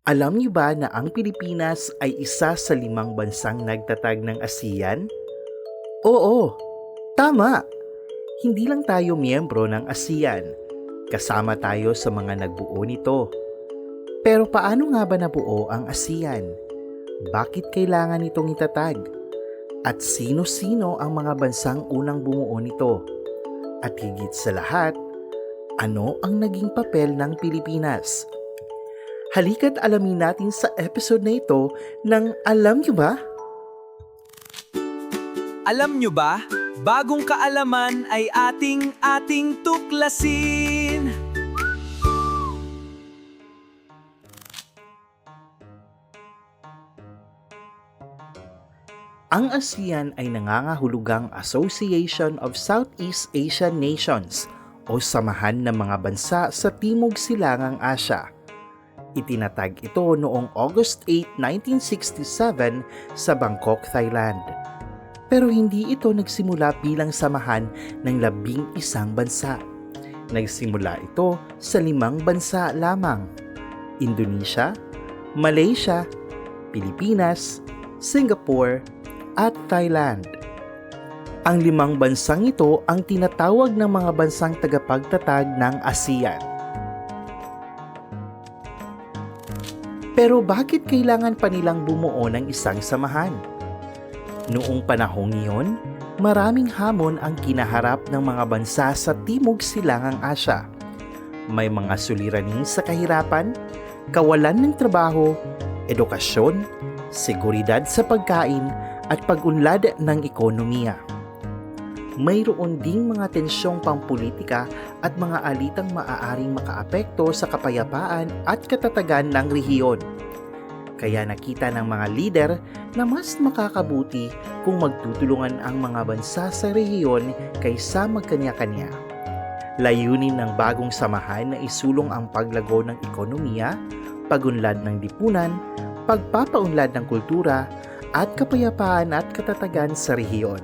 Alam niyo ba na ang Pilipinas ay isa sa 5 bansang nagtatag ng ASEAN? Oo, tama! Hindi lang tayo miyembro ng ASEAN. Kasama tayo sa mga nagbuo nito. Pero paano nga ba nabuo ang ASEAN? Bakit kailangan itong itatag? At sino-sino ang mga bansang unang bumuo nito? At higit sa lahat, ano ang naging papel ng Pilipinas? Halika't alamin natin sa episode na ito ng Alam Niyo Ba? Alam nyo ba? Bagong kaalaman ay ating tuklasin. Ang ASEAN ay nangangahulugang Association of Southeast Asian Nations o Samahan ng mga Bansa sa Timog Silangang Asya. Itinatag ito noong August 8, 1967 sa Bangkok, Thailand. Pero hindi ito nagsimula bilang samahan ng 11 bansa. Nagsimula ito sa 5 bansa lamang: Indonesia, Malaysia, Pilipinas, Singapore, at Thailand. Ang 5 bansang ito ang tinatawag ng mga bansang tagapagtatag ng ASEAN. Pero bakit kailangan pa nilang bumuo ng isang samahan? Noong panahong iyon, maraming hamon ang kinaharap ng mga bansa sa Timog Silangang Asya. May mga suliranin sa kahirapan, kawalan ng trabaho, edukasyon, seguridad sa pagkain, at pag-unlad ng ekonomiya. Mayroon ding mga tensyong pampolitika at mga alitang maaaring makaapekto sa kapayapaan at katatagan ng rehiyon. Kaya nakita ng mga lider na mas makakabuti kung magtutulungan ang mga bansa sa rehiyon kaysa magkanya-kanya. Layunin ng bagong samahan na isulong ang paglago ng ekonomiya, pag-unlad ng lipunan, pagpapaunlad ng kultura, at kapayapaan at katatagan sa rehiyon.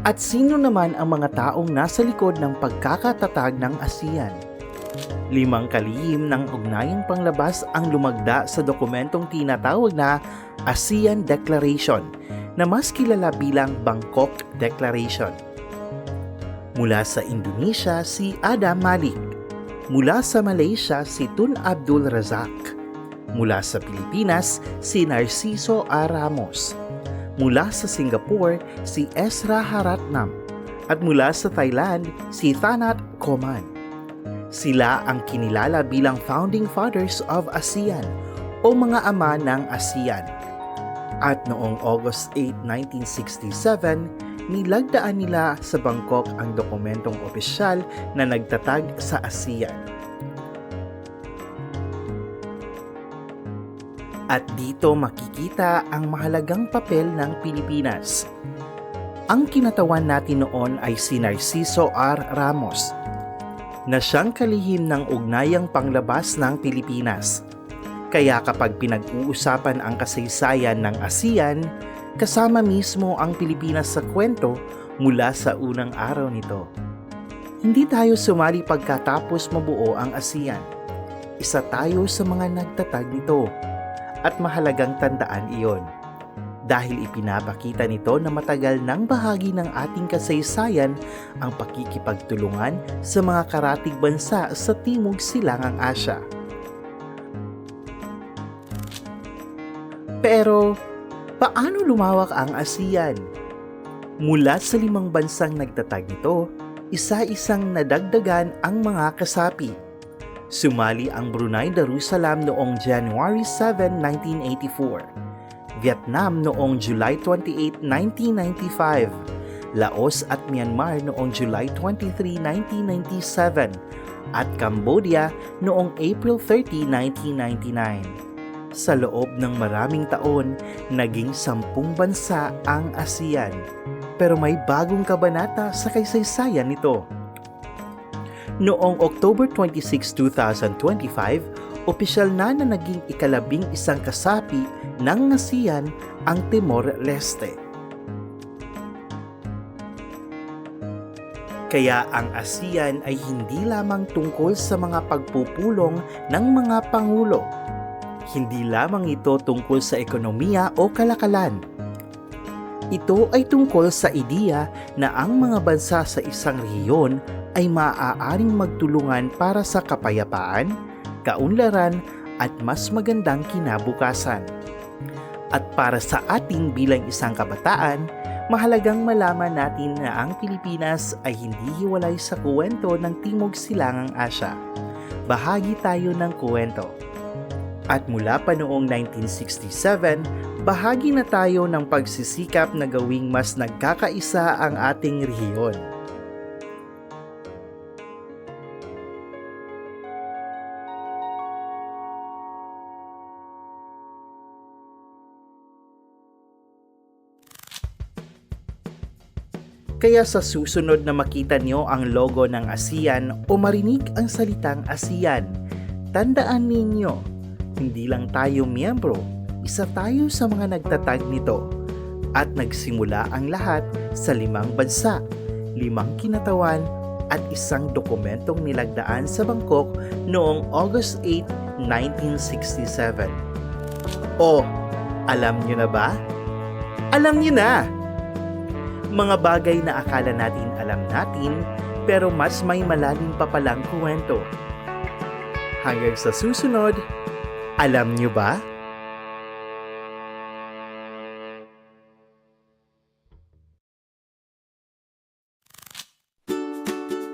At sino naman ang mga taong nasa likod ng pagkakatatag ng ASEAN? 5 kalihim ng ugnayang panglabas ang lumagda sa dokumentong tinatawag na ASEAN Declaration, na mas kilala bilang Bangkok Declaration. Mula sa Indonesia si Adam Malik, mula sa Malaysia si Tun Abdul Razak, mula sa Pilipinas si Narciso A. Ramos, mula sa Singapore si Esra Haratnam, at mula sa Thailand si Thanat Khoman. Sila ang kinilala bilang Founding Fathers of ASEAN o mga ama ng ASEAN. At noong August 8, 1967, nilagdaan nila sa Bangkok ang dokumentong opisyal na nagtatag sa ASEAN. At dito makikita ang mahalagang papel ng Pilipinas. Ang kinatawan natin noon ay si Narciso R. Ramos, na siyang kalihim ng ugnayang panglabas ng Pilipinas. Kaya kapag pinag-uusapan ang kasaysayan ng ASEAN, kasama mismo ang Pilipinas sa kwento mula sa unang araw nito. Hindi tayo sumali pagkatapos mabuo ang ASEAN. Isa tayo sa mga nagtatag nito. At mahalagang tandaan iyon dahil ipinapakita nito na matagal ng bahagi ng ating kasaysayan ang pakikipagtulungan sa mga karatig bansa sa Timog Silangang Asya. Pero, paano lumawak ang ASEAN? Mula sa 5 bansang nagtatag nito, isa-isang nadagdagan ang mga kasapi. Sumali ang Brunei Darussalam noong January 7, 1984, Vietnam noong July 28, 1995, Laos at Myanmar noong July 23, 1997, at Cambodia noong April 30, 1999. Sa loob ng maraming taon, naging 10 bansa ang ASEAN, pero may bagong kabanata sa kasaysayan nito. Noong October 26, 2025, opisyal na naging ika-11 kasapi ng ASEAN ang Timor Leste. Kaya ang ASEAN ay hindi lamang tungkol sa mga pagpupulong ng mga pangulo. Hindi lamang ito tungkol sa ekonomiya o kalakalan. Ito ay tungkol sa ideya na ang mga bansa sa isang rehiyon ay maaaring magtulungan para sa kapayapaan, kaunlaran at mas magandang kinabukasan. At para sa ating bilang isang kabataan, mahalagang malaman natin na ang Pilipinas ay hindi hiwalay sa kuwento ng Timog Silangang Asya. Bahagi tayo ng kuwento. At mula pa noong 1967, bahagi na tayo ng pagsisikap na gawing mas nagkakaisa ang ating rehiyon. Kaya sa susunod na makita niyo ang logo ng ASEAN o marinig ang salitang ASEAN, tandaan ninyo, hindi lang tayo miyembro, isa tayo sa mga nagtatag nito. At nagsimula ang lahat sa 5 bansa, 5 kinatawan at isang dokumentong nilagdaan sa Bangkok noong August 8, 1967. O, alam niyo na ba? Alam niyo na! Mga bagay na akala natin alam natin, pero mas may malalim pa palang kwento. Hanggang sa susunod, alam niyo ba?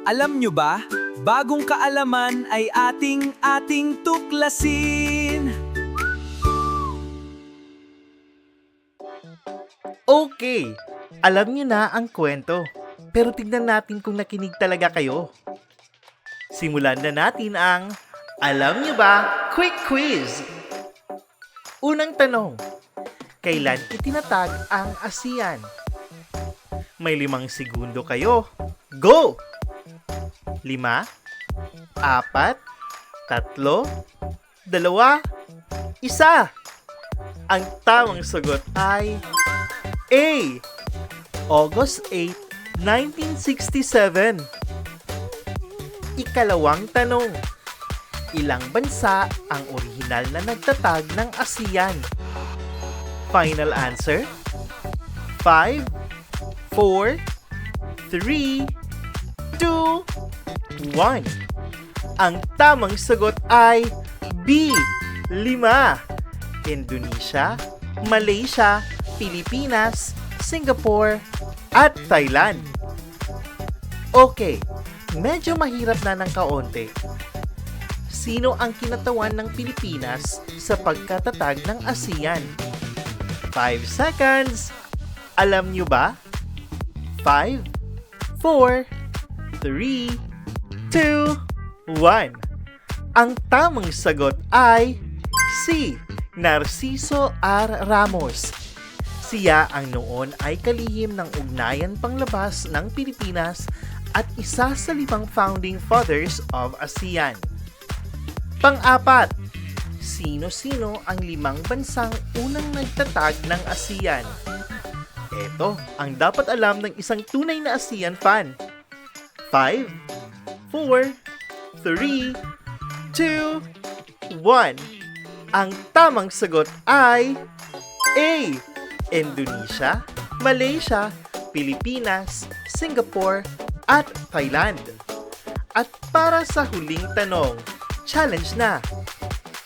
Alam nyo ba? Bagong kaalaman ay ating tuklasin. Okay, alam niyo na ang kwento. Pero tignan natin kung nakinig talaga kayo. Simulan na natin ang Alam Niyo Ba? Quick Quiz! Unang tanong, kailan itinatag ang ASEAN? May 5 segundo kayo. Go! 5, 4, 3, 2, 1. Ang tamang sagot ay A. August 8, 1967. Ikalawang tanong, ilang bansa ang orihinal na nagtatag ng ASEAN? Final answer? 5, 4, 3, 2, 1. Ang tamang sagot ay B. 5. Indonesia, Malaysia, Pilipinas, Singapore, at Thailand. Okay, medyo mahirap na ng kaunti. Sino ang kinatawan ng Pilipinas sa pagkatatag ng ASEAN? 5 seconds. Alam niyo ba? 5, 4, 3, 2, 1. Ang tamang sagot ay C. Narciso R. Ramos. Siya ang noon ay kalihim ng ugnayan panglabas ng Pilipinas at isa sa 5 founding fathers of ASEAN. Pang-4, sino-sino ang 5 bansang unang nagtatag ng ASEAN? Ito ang dapat alam ng isang tunay na ASEAN fan. 5, 4, 3, 2, 1. Ang tamang sagot ay A. Indonesia, Malaysia, Pilipinas, Singapore, at Thailand. At para sa huling tanong, challenge na!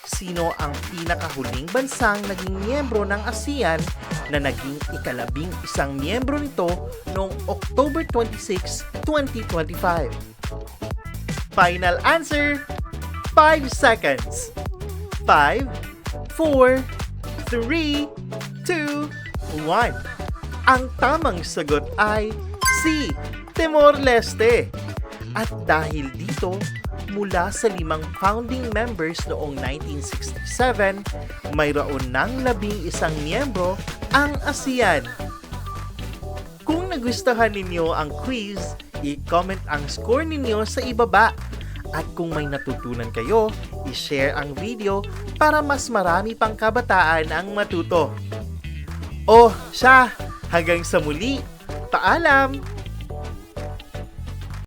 Sino ang pinakahuling bansang naging miyembro ng ASEAN na naging ika-11 miyembro nito noong October 26, 2025? Final answer, 5 seconds. 5, 4, 3, 2, 1. Ang tamang sagot ay C. Timor-Leste. At dahil dito, mula sa 5 founding members noong 1967, mayroon ng 11 miyembro ang ASEAN. Kung nagustuhan ninyo ang quiz, i-comment ang score ninyo sa ibaba. At kung may natutunan kayo, i-share ang video para mas marami pang kabataan ang matuto. Oh, siya! Hanggang sa muli, paalam!